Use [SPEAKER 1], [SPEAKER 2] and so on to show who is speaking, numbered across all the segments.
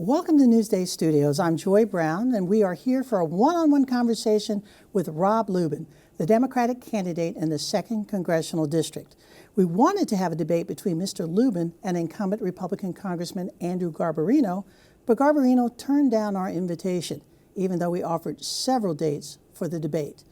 [SPEAKER 1] Welcome to Newsday Studios. I'm Joye Brown, and we are here for a one-on-one conversation with Rob Lubin, the Democratic candidate in the 2nd Congressional District. We wanted to have a debate between Mr. Lubin and incumbent Republican Congressman Andrew Garbarino, but Garbarino turned down our invitation, even though we offered several dates for the debate.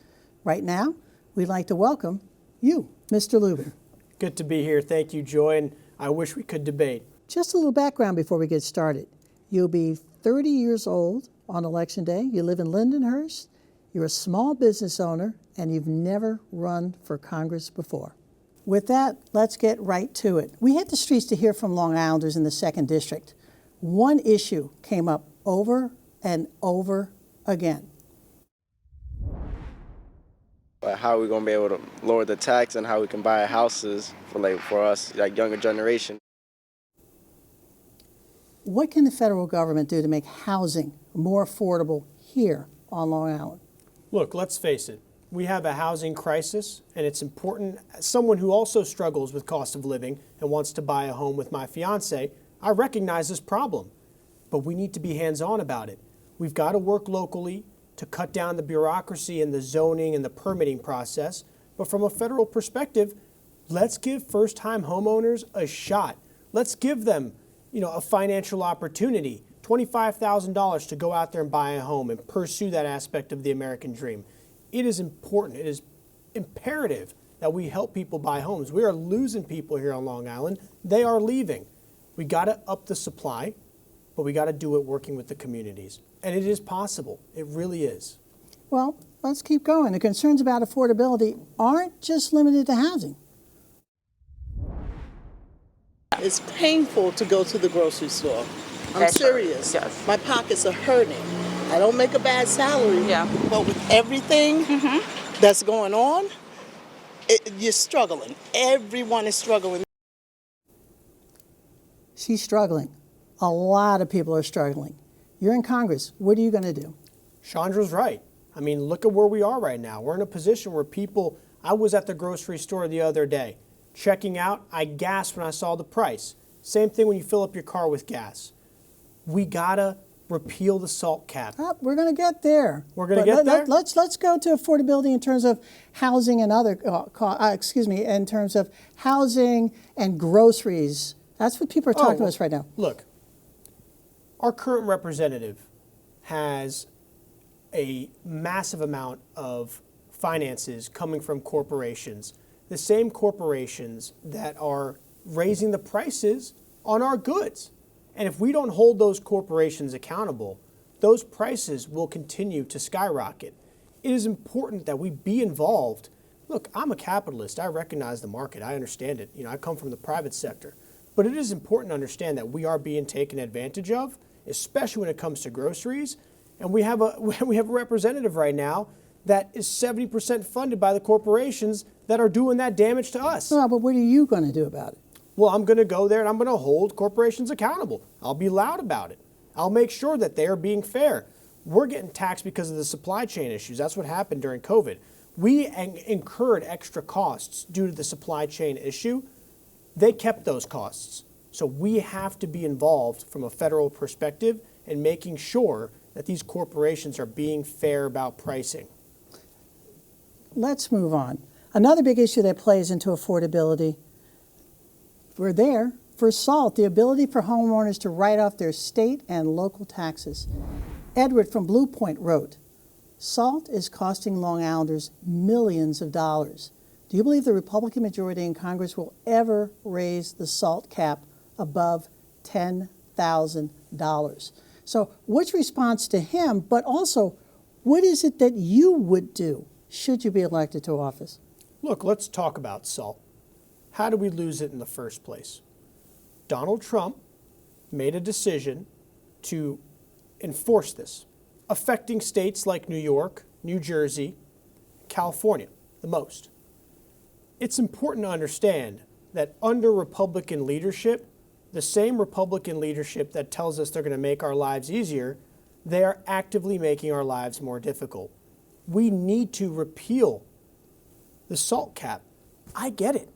[SPEAKER 1] Right now, we'd like to welcome you, Mr. Lubin.
[SPEAKER 2] Good to be here. Thank you, Joy, and I wish we could debate.
[SPEAKER 1] Just a little background before we get started. You'll be 30 years old on Election Day. You live in Lindenhurst. You're a small business owner, and you've never run for Congress before. With that, let's get right to it. We hit the streets to hear from Long Islanders in the 2nd District. One issue came up over and over again.
[SPEAKER 3] How are we going to be able to lower the tax and how we can buy houses for us, younger generation?
[SPEAKER 1] What can the federal government do to make housing more affordable here on Long Island?
[SPEAKER 2] Look, let's face it. We have a housing crisis, and it's important. As someone who also struggles with cost of living and wants to buy a home with my fiance, I recognize this problem. But we need to be hands-on about it. We've got to work locally to cut down the bureaucracy and the zoning and the permitting process. But from a federal perspective, let's give first-time homeowners a shot. Let's give them a financial opportunity, $25,000 to go out there and buy a home and pursue that aspect of the American dream. It is important, it is imperative that we help people buy homes. We are losing people here on Long Island. They are leaving. We got to up the supply, but we got to do it working with the communities. And it is possible. It really is.
[SPEAKER 1] Well, let's keep going. The concerns about affordability aren't just limited to housing.
[SPEAKER 4] It's painful to go to the grocery store. I'm serious. Yes. My pockets are hurting. I don't make a bad salary, but with everything that's going on, you're struggling. Everyone is struggling.
[SPEAKER 1] She's struggling. A lot of people are struggling. You're in Congress. What are you going to do?
[SPEAKER 2] Chandra's right. I mean, look at where we are right now. We're in a position where I was at the grocery store the other day. Checking out, I gasped when I saw the price. Same thing when you fill up your car with gas. We gotta repeal the salt cap.
[SPEAKER 1] We're going to get there.
[SPEAKER 2] We're going to get there?
[SPEAKER 1] Let's go to affordability in terms of housing and other, in terms of housing and groceries. That's what people are talking to us right now.
[SPEAKER 2] Look, our current representative has a massive amount of finances coming from corporations. The same corporations that are raising the prices on our goods. And if we don't hold those corporations accountable, those prices will continue to skyrocket. It is important that we be involved. Look, I'm a capitalist. I recognize the market. I understand it. I come from the private sector. But it is important to understand that we are being taken advantage of, especially when it comes to groceries. And we have a representative right now that is 70% funded by the corporations that are doing that damage to us.
[SPEAKER 1] No, but what are you going to do about it?
[SPEAKER 2] Well, I'm going to go there and I'm going to hold corporations accountable. I'll be loud about it. I'll make sure that they are being fair. We're getting taxed because of the supply chain issues. That's what happened during COVID. We incurred extra costs due to the supply chain issue. They kept those costs. So we have to be involved from a federal perspective in making sure that these corporations are being fair about pricing.
[SPEAKER 1] Let's move on. Another big issue that plays into affordability, we're there for SALT, the ability for homeowners to write off their state and local taxes. Edward from Blue Point wrote, SALT is costing Long Islanders millions of dollars. Do you believe the Republican majority in Congress will ever raise the SALT cap above $10,000? So what's your response to him, but also what is it that you would do should you be elected to office?
[SPEAKER 2] Look, let's talk about SALT. How did we lose it in the first place? Donald Trump made a decision to enforce this, affecting states like New York, New Jersey, California the most. It's important to understand that under Republican leadership, the same Republican leadership that tells us they're going to make our lives easier, they are actively making our lives more difficult. We need to repeal the salt cap. I get it.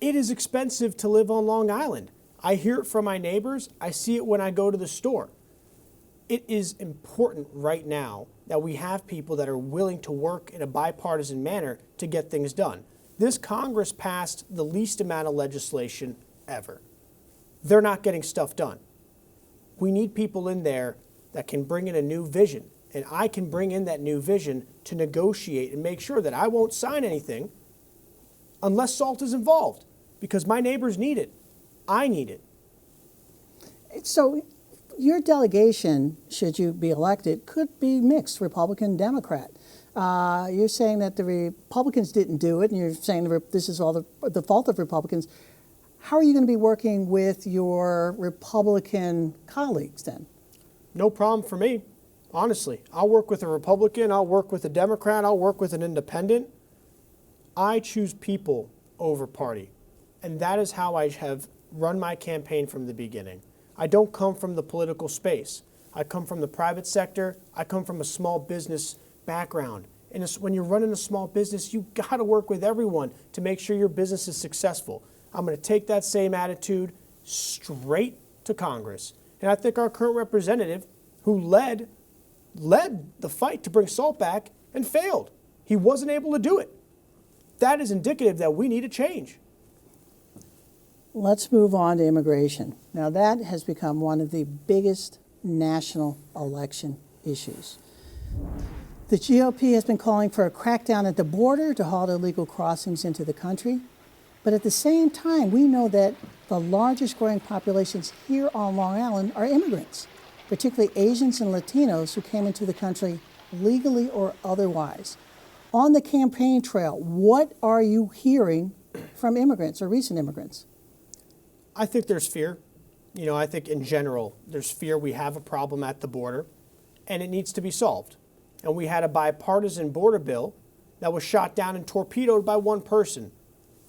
[SPEAKER 2] It is expensive to live on Long Island. I hear it from my neighbors. I see it when I go to the store. It is important right now that we have people that are willing to work in a bipartisan manner to get things done. This Congress passed the least amount of legislation ever. They're not getting stuff done. We need people in there that can bring in a new vision. And I can bring in that new vision to negotiate and make sure that I won't sign anything unless SALT is involved, because my neighbors need it. I need it.
[SPEAKER 1] So your delegation, should you be elected, could be mixed, Republican, Democrat. You're saying that the Republicans didn't do it, and you're saying this is all the fault of Republicans. How are you going to be working with your Republican colleagues then?
[SPEAKER 2] No problem for me, honestly. I'll work with a Republican, I'll work with a Democrat, I'll work with an independent. I choose people over party, and that is how I have run my campaign from the beginning. I don't come from the political space. I come from the private sector. I come from a small business background. And when you're running a small business, you got to work with everyone to make sure your business is successful. I'm going to take that same attitude straight to Congress. And I think our current representative, who led the fight to bring SALT back and failed. He wasn't able to do it. That is indicative that we need a change.
[SPEAKER 1] Let's move on to immigration. Now, that has become one of the biggest national election issues. The GOP has been calling for a crackdown at the border to halt illegal crossings into the country. But at the same time, we know that the largest growing populations here on Long Island are immigrants, particularly Asians and Latinos who came into the country legally or otherwise. On the campaign trail, what are you hearing from immigrants or recent immigrants?
[SPEAKER 2] I think there's fear. I think in general, there's fear. We have a problem at the border, and it needs to be solved. And we had a bipartisan border bill that was shot down and torpedoed by one person,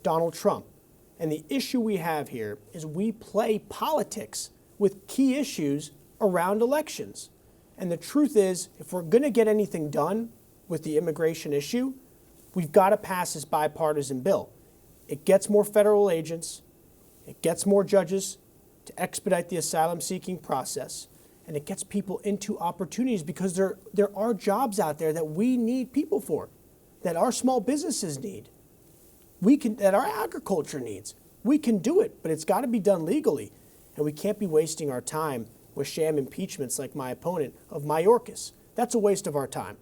[SPEAKER 2] Donald Trump. And the issue we have here is we play politics with key issues around elections. And the truth is, if we're going to get anything done with the immigration issue, we've got to pass this bipartisan bill. It gets more federal agents. It gets more judges to expedite the asylum-seeking process, and it gets people into opportunities because there are jobs out there that we need people for, that our small businesses need, that our agriculture needs. We can do it, but it's got to be done legally, and we can't be wasting our time with sham impeachments like my opponent of Mayorkas. That's a waste of our time.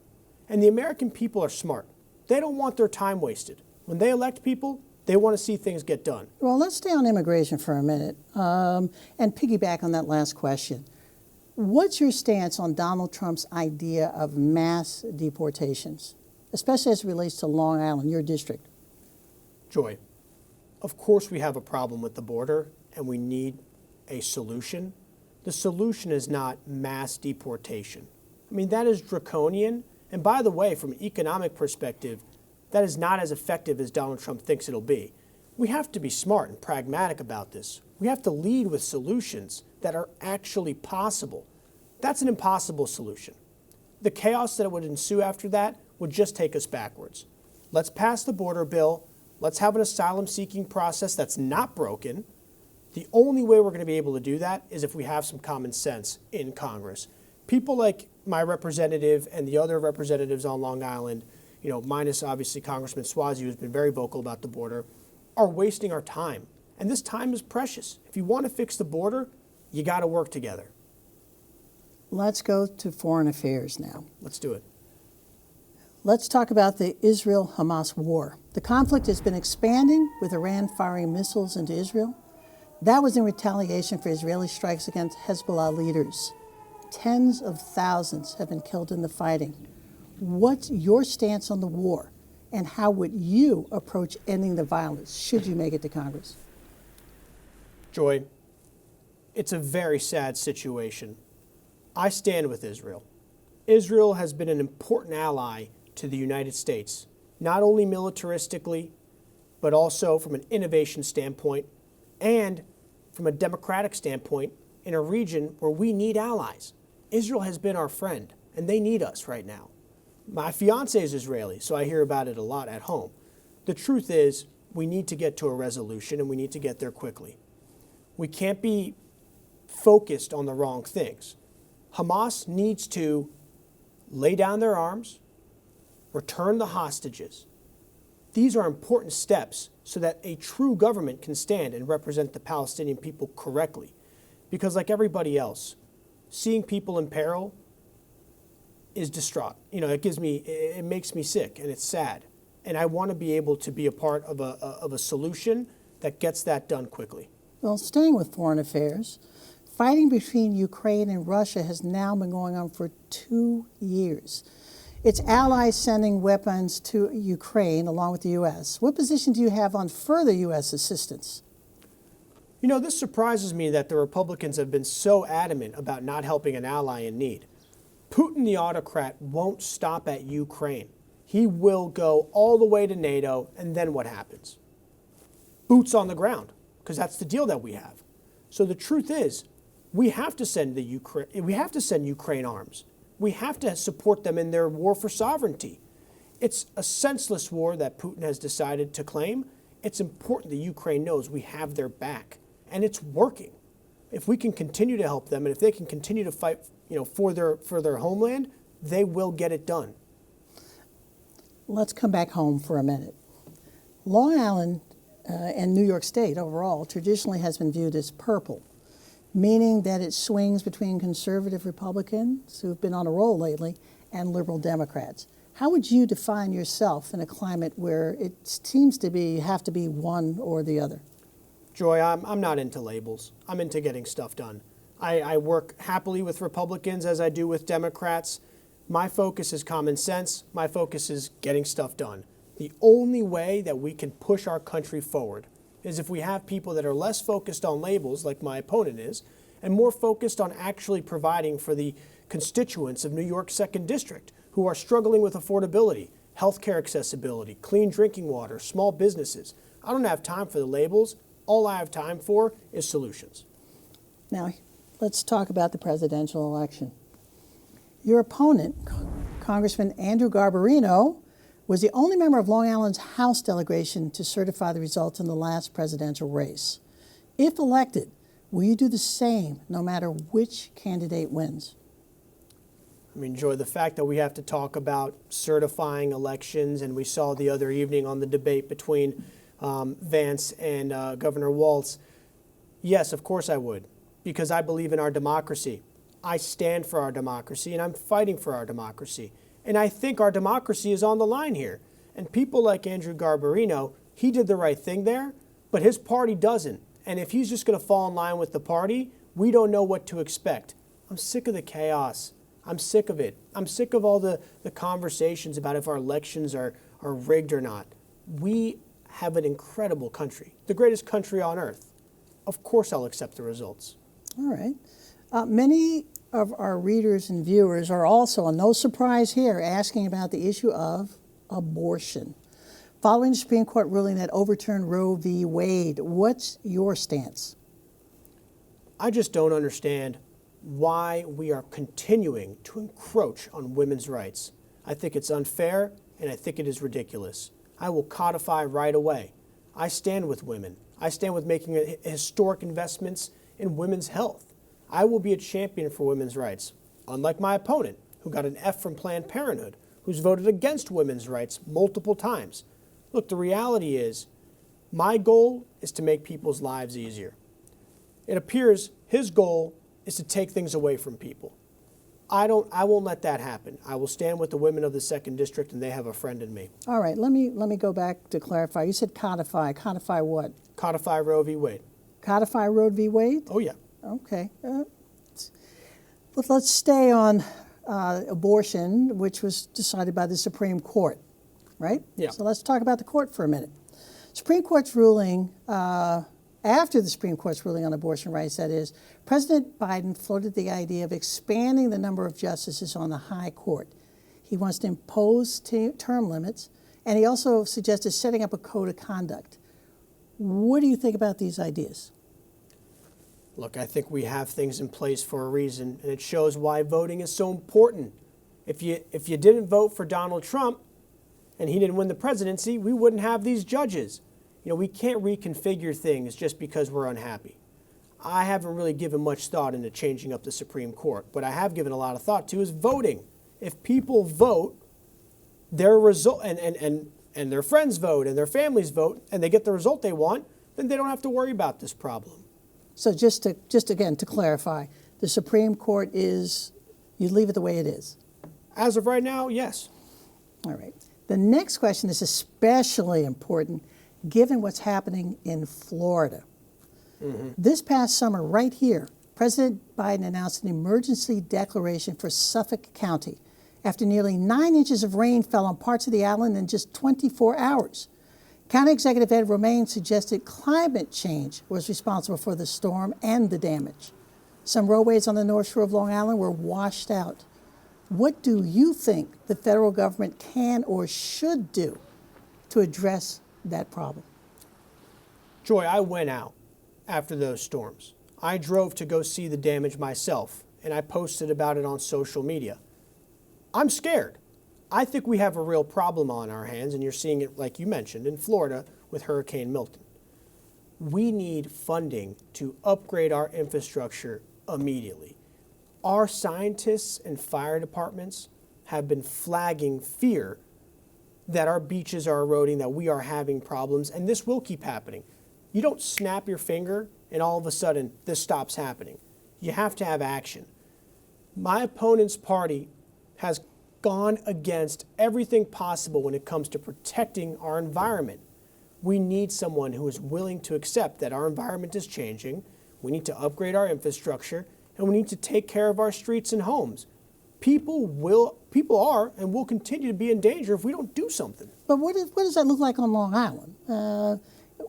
[SPEAKER 2] And the American people are smart. They don't want their time wasted. When they elect people, they want to see things get done.
[SPEAKER 1] Well, let's stay on immigration for a minute and piggyback on that last question. What's your stance on Donald Trump's idea of mass deportations, especially as it relates to Long Island, your district?
[SPEAKER 2] Joy, of course we have a problem with the border and we need a solution. The solution is not mass deportation. I mean, that is draconian. And by the way, from an economic perspective, that is not as effective as Donald Trump thinks it'll be. We have to be smart and pragmatic about this. We have to lead with solutions that are actually possible. That's an impossible solution. The chaos that would ensue after that would just take us backwards. Let's pass the border bill. Let's have an asylum-seeking process that's not broken. The only way we're going to be able to do that is if we have some common sense in Congress. People like my representative and the other representatives on Long Island, minus obviously Congressman Suozzi, who's been very vocal about the border, are wasting our time. And this time is precious. If you want to fix the border, you got to work together.
[SPEAKER 1] Let's go to foreign affairs now.
[SPEAKER 2] Let's do it.
[SPEAKER 1] Let's talk about the Israel-Hamas war. The conflict has been expanding with Iran firing missiles into Israel. That was in retaliation for Israeli strikes against Hezbollah leaders. Tens of thousands have been killed in the fighting. What's your stance on the war, and how would you approach ending the violence should you make it to Congress?
[SPEAKER 2] Joy, it's a very sad situation. I stand with Israel. Israel has been an important ally to the United States, not only militaristically, but also from an innovation standpoint and from a democratic standpoint in a region where we need allies. Israel has been our friend, and they need us right now. My fiance is Israeli, so I hear about it a lot at home. The truth is, we need to get to a resolution, and we need to get there quickly. We can't be focused on the wrong things. Hamas needs to lay down their arms, return the hostages. These are important steps so that a true government can stand and represent the Palestinian people correctly. Because like everybody else, seeing people in peril is distraught. It makes me sick and it's sad. And I want to be able to be a part of a solution that gets that done quickly.
[SPEAKER 1] Well, staying with foreign affairs, fighting between Ukraine and Russia has now been going on for 2 years. Its allies sending weapons to Ukraine along with the U.S. What position do you have on further U.S. assistance?
[SPEAKER 2] This surprises me that the Republicans have been so adamant about not helping an ally in need. Putin, the autocrat, won't stop at Ukraine. He will go all the way to NATO, and then what happens? Boots on the ground, because that's the deal that we have. So the truth is, we have to send Ukraine arms. We have to support them in their war for sovereignty. It's a senseless war that Putin has decided to claim. It's important that Ukraine knows we have their back, and it's working. If we can continue to help them, and if they can continue to fight, for their homeland, they will get it done.
[SPEAKER 1] Let's come back home for a minute. Long Island and New York State overall traditionally has been viewed as purple, meaning that it swings between conservative Republicans, who've been on a roll lately, and liberal Democrats. How would you define yourself in a climate where it seems to have to be one or the other?
[SPEAKER 2] Joy, I'm not into labels. I'm into getting stuff done. I work happily with Republicans as I do with Democrats. My focus is common sense. My focus is getting stuff done. The only way that we can push our country forward is if we have people that are less focused on labels, like my opponent is, and more focused on actually providing for the constituents of New York's 2nd District who are struggling with affordability, healthcare accessibility, clean drinking water, small businesses. I don't have time for the labels. All I have time for is solutions.
[SPEAKER 1] Now, let's talk about the presidential election. Your opponent, Congressman Andrew Garbarino, was the only member of Long Island's House delegation to certify the results in the last presidential race. If elected, will you do the same no matter which candidate wins?
[SPEAKER 2] Joy, the fact that we have to talk about certifying elections, and we saw the other evening on the debate between Vance and Governor Walz, yes, of course I would, because I believe in our democracy. I stand for our democracy, and I'm fighting for our democracy. And I think our democracy is on the line here. And people like Andrew Garbarino, he did the right thing there, but his party doesn't. And if he's just going to fall in line with the party, we don't know what to expect. I'm sick of the chaos. I'm sick of it. I'm sick of all the conversations about if our elections are rigged or not. We have an incredible country, the greatest country on earth. Of course I'll accept the results.
[SPEAKER 1] All right. Many of our readers and viewers are also, and no surprise here, asking about the issue of abortion. Following the Supreme Court ruling that overturned Roe v. Wade, what's your stance?
[SPEAKER 2] I just don't understand why we are continuing to encroach on women's rights. I think it's unfair, and I think it is ridiculous. I will codify right away. I stand with women. I stand with making historic investments in women's health. I will be a champion for women's rights, unlike my opponent, who got an F from Planned Parenthood, who's voted against women's rights multiple times. Look, the reality is, my goal is to make people's lives easier. It appears his goal is to take things away from people. I won't let that happen. I will stand with the women of the 2nd District, and they have a friend in me.
[SPEAKER 1] All right, let me go back to clarify. You said codify. Codify what?
[SPEAKER 2] Codify Roe v. Wade.
[SPEAKER 1] Codify Roe v. Wade?
[SPEAKER 2] Oh, yeah.
[SPEAKER 1] Okay. But let's stay on abortion, which was decided by the Supreme Court, right?
[SPEAKER 2] Yeah.
[SPEAKER 1] So let's talk about the court for a minute. Supreme Court's ruling, after the Supreme Court's ruling on abortion rights, that is, President Biden floated the idea of expanding the number of justices on the high court. He wants to impose term limits, and he also suggested setting up a code of conduct. What do you think about these ideas?
[SPEAKER 2] Look, I think we have things in place for a reason, and it shows why voting is so important. If you didn't vote for Donald Trump and he didn't win the presidency, we wouldn't have these judges. We can't reconfigure things just because we're unhappy. I haven't really given much thought into changing up the Supreme Court. What I have given a lot of thought to is voting. If people vote, their result and their friends vote and their families vote, and they get the result they want, then they don't have to worry about this problem.
[SPEAKER 1] So just again to clarify, the Supreme Court is, you leave it the way it is.
[SPEAKER 2] As of right now, yes.
[SPEAKER 1] All right. The next question is especially important given what's happening in Florida. This past summer, right here, President Biden announced an emergency declaration for Suffolk County after nearly 9 inches of rain fell on parts of the island in just 24 hours. County Executive Ed Romaine suggested climate change was responsible for the storm and the damage. Some roadways on the North Shore of Long Island were washed out. What do you think the federal government can or should do to address that problem?
[SPEAKER 2] Joy, I went out after those storms. I drove to go see the damage myself, and I posted about it on social media. I'm scared. I think we have a real problem on our hands, and you're seeing it, like you mentioned, in Florida with Hurricane Milton. We need funding to upgrade our infrastructure immediately. Our scientists and fire departments have been flagging fear that our beaches are eroding, that we are having problems, and this will keep happening. You don't snap your finger and all of a sudden this stops happening. You have to have action. My opponent's party has gone against everything possible when it comes to protecting our environment. We need someone who is willing to accept that our environment is changing. We need to upgrade our infrastructure, and we need to take care of our streets and homes. People are and will continue to be in danger if we don't do something.
[SPEAKER 1] But what does that look like on Long Island?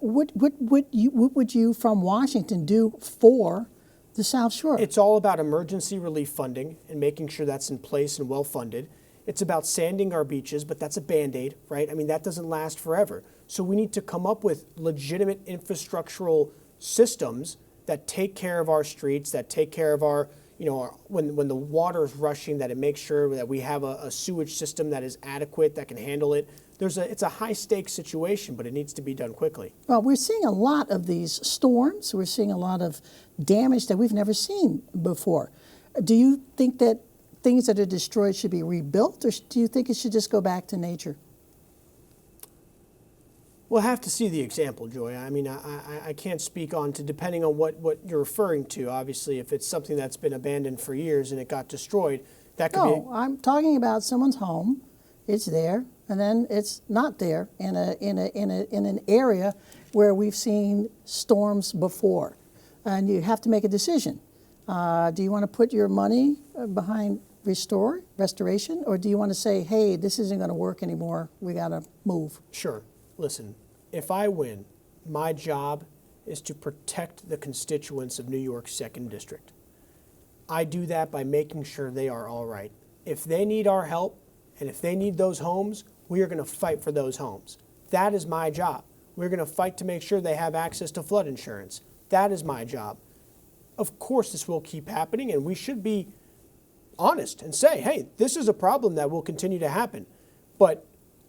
[SPEAKER 1] What would you from Washington do for the South Shore?
[SPEAKER 2] It's all about emergency relief funding and making sure that's in place and well funded. It's about sanding our beaches, but that's a Band-Aid, right? I mean, that doesn't last forever. So we need to come up with legitimate infrastructural systems that take care of our streets, that take care of our, when the water is rushing, that it makes sure that we have a sewage system that is adequate, that can handle it. It's a high stakes situation, but it needs to be done quickly.
[SPEAKER 1] Well, we're seeing a lot of these storms. We're seeing a lot of damage that we've never seen before. Do you think that things that are destroyed should be rebuilt, or do you think it should just go back to nature?
[SPEAKER 2] We'll have to see the example, Joy. I mean, I can't speak on to, depending on what you're referring to. Obviously, if it's something that's been abandoned for years and it got destroyed, that could be.
[SPEAKER 1] No, I'm talking about someone's home. It's there, and then it's not there in an area where we've seen storms before, and you have to make a decision. Do you want to put your money behind restoration, or do you want to say, hey, this isn't going to work anymore, we got to move?
[SPEAKER 2] Sure. Listen, if I win, my job is to protect the constituents of New York's 2nd District. I do that by making sure they are all right. If they need our help, and if they need those homes, we are going to fight for those homes. That is my job. We're going to fight to make sure they have access to flood insurance. That is my job. Of course, this will keep happening, and we should be honest and say, hey, this is a problem that will continue to happen. But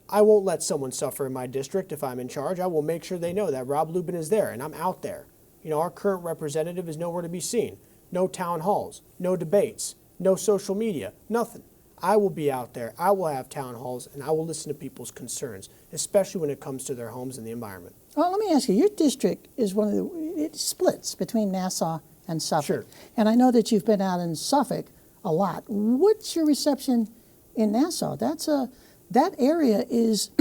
[SPEAKER 2] I won't let someone suffer in my district if I'm in charge. I will make sure they know that Rob Lubin is there and I'm out there. Our current representative is nowhere to be seen. No town halls, no debates, no social media, nothing. I will be out there, I will have town halls, and I will listen to people's concerns, especially when it comes to their homes and the environment.
[SPEAKER 1] Well, let me ask you, your district is it splits between Nassau and Suffolk.
[SPEAKER 2] Sure.
[SPEAKER 1] And I know that you've been out in Suffolk a lot. What's your reception in Nassau? That area is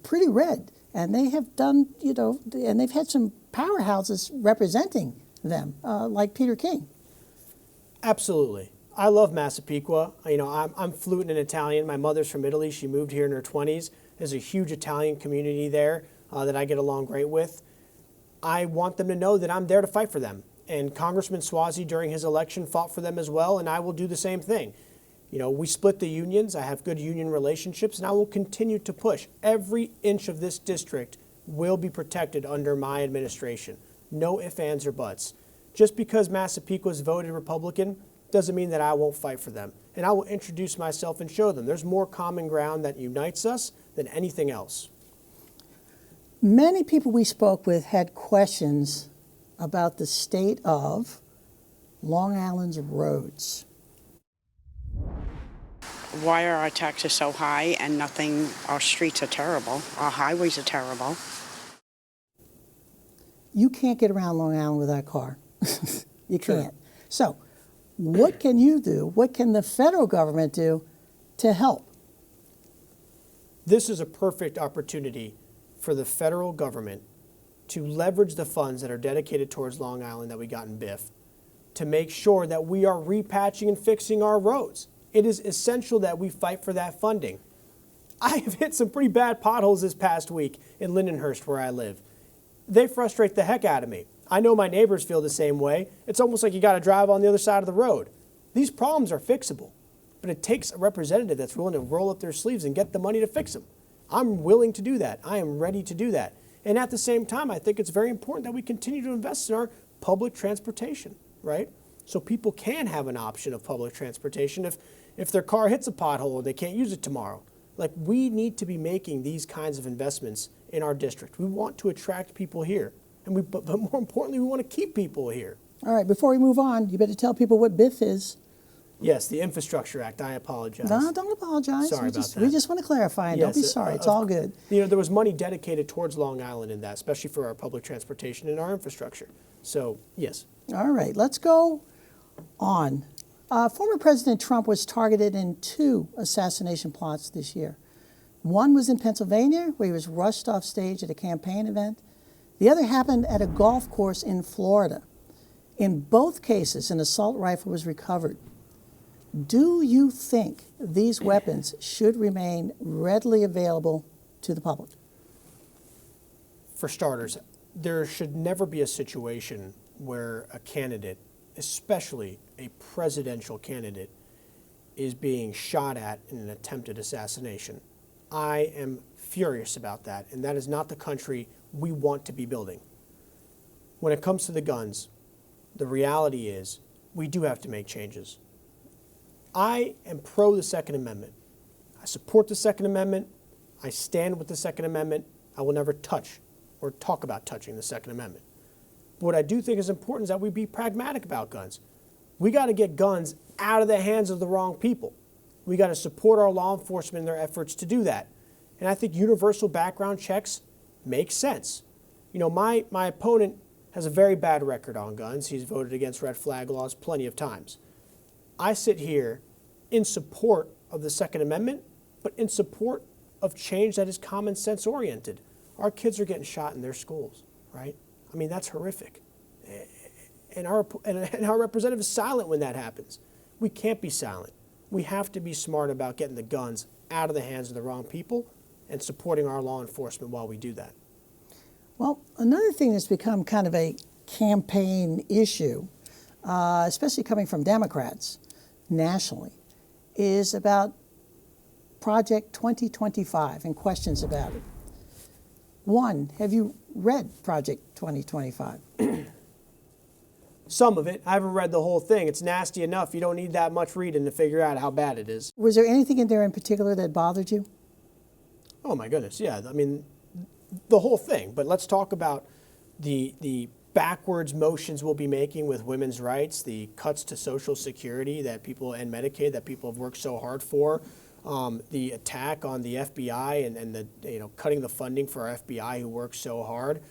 [SPEAKER 1] pretty red, and they have done, and they've had some powerhouses representing them, like Peter King.
[SPEAKER 2] Absolutely. I love Massapequa. I'm fluent in Italian. My mother's from Italy. She moved here in her 20s. There's a huge Italian community there that I get along great with. I want them to know that I'm there to fight for them. And Congressman Suozzi, during his election, fought for them as well, and I will do the same thing. We split the unions. I have good union relationships, and I will continue to push. Every inch of this district will be protected under my administration. No ifs, ands, or buts. Just because Massapequa's voted Republican doesn't mean that I won't fight for them. And I will introduce myself and show them there's more common ground that unites us than anything else.
[SPEAKER 1] Many people we spoke with had questions about the state of Long Island's roads.
[SPEAKER 5] Why are our taxes so high and nothing? Our streets are terrible. Our highways are terrible.
[SPEAKER 1] You can't get around Long Island without a car. You
[SPEAKER 2] Sure.
[SPEAKER 1] can't. So what can you do? What can the federal government do to help?
[SPEAKER 2] This is a perfect opportunity for the federal government to leverage the funds that are dedicated towards Long Island that we got in BIF to make sure that we are repatching and fixing our roads. It is essential that we fight for that funding. I have hit some pretty bad potholes this past week in Lindenhurst where I live. They frustrate the heck out of me. I know my neighbors feel the same way. It's almost like you got to drive on the other side of the road. These problems are fixable, but it takes a representative that's willing to roll up their sleeves and get the money to fix them. I'm willing to do that. I am ready to do that. And at the same time, I think it's very important that we continue to invest in our public transportation, right? So people can have an option of public transportation if their car hits a pothole and they can't use it tomorrow. Like, we need to be making these kinds of investments in our district. We want to attract people here. But more importantly, we want to keep people here.
[SPEAKER 1] All right, before we move on, you better tell people what BIF is.
[SPEAKER 2] Yes, the Infrastructure Act. I apologize.
[SPEAKER 1] No, don't apologize.
[SPEAKER 2] Sorry
[SPEAKER 1] we
[SPEAKER 2] about
[SPEAKER 1] just,
[SPEAKER 2] that.
[SPEAKER 1] We just want to clarify, and
[SPEAKER 2] Yes,
[SPEAKER 1] don't be sorry. It's all good.
[SPEAKER 2] You know, there was money dedicated towards Long Island in that, especially for our public transportation and our infrastructure. So, yes.
[SPEAKER 1] All right, let's go on. Former President Trump was targeted in 2 assassination plots this year. One was in Pennsylvania, where he was rushed off stage at a campaign event. The other happened at a golf course in Florida. In both cases, an assault rifle was recovered. Do you think these weapons should remain readily available to the public?
[SPEAKER 2] For starters, there should never be a situation where a candidate, especially a presidential candidate, is being shot at in an attempted assassination. I am furious about that, and that is not the country we want to be building. When it comes to the guns, the reality is we do have to make changes. I am pro the Second Amendment. I support the Second Amendment. I stand with the Second Amendment. I will never touch or talk about touching the Second Amendment. But what I do think is important is that we be pragmatic about guns. We got to get guns out of the hands of the wrong people. We got to support our law enforcement in their efforts to do that. And I think universal background checks make sense. You know, my opponent has a very bad record on guns. He's voted against red flag laws plenty of times. I sit here in support of the Second Amendment, but in support of change that is common sense oriented. Our kids are getting shot in their schools, right? I mean, that's horrific. And our representative is silent when that happens. We can't be silent. We have to be smart about getting the guns out of the hands of the wrong people and supporting our law enforcement while we do that.
[SPEAKER 1] Well, another thing that's become kind of a campaign issue, especially coming from Democrats nationally, is about Project 2025 and questions about it. One, have you read Project 2025?
[SPEAKER 2] Some of it. I haven't read the whole thing. It's nasty enough. You don't need that much reading to figure out how bad it is.
[SPEAKER 1] Was there anything in there in particular that bothered you?
[SPEAKER 2] Oh my goodness, yeah. I mean, the whole thing. But let's talk about the backwards motions we'll be making with women's rights, the cuts to Social Security that people and Medicaid that people have worked so hard for, the attack on the FBI and the cutting the funding for our FBI who works so hard.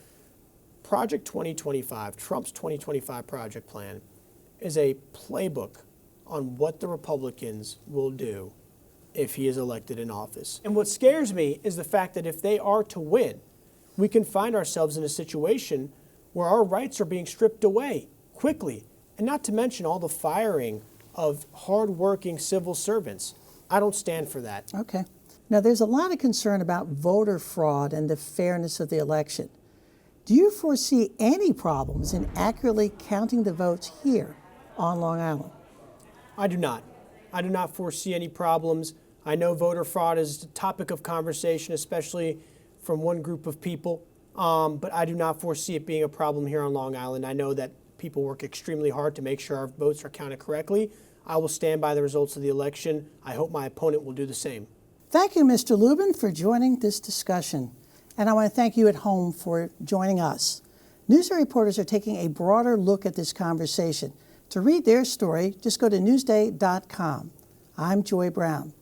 [SPEAKER 2] Project 2025, Trump's 2025 project plan, is a playbook on what the Republicans will do if he is elected in office. And what scares me is the fact that if they are to win, we can find ourselves in a situation where our rights are being stripped away quickly, and not to mention all the firing of hardworking civil servants. I don't stand for that.
[SPEAKER 1] Okay. Now, there's a lot of concern about voter fraud and the fairness of the election. Do you foresee any problems in accurately counting the votes here on Long Island?
[SPEAKER 2] I do not. I do not foresee any problems. I know voter fraud is a topic of conversation, especially from one group of people, but I do not foresee it being a problem here on Long Island. I know that people work extremely hard to make sure our votes are counted correctly. I will stand by the results of the election. I hope my opponent will do the same.
[SPEAKER 1] Thank you, Mr. Lubin, for joining this discussion. And I want to thank you at home for joining us. Newsday reporters are taking a broader look at this conversation. To read their story, just go to Newsday.com. I'm Joye Brown.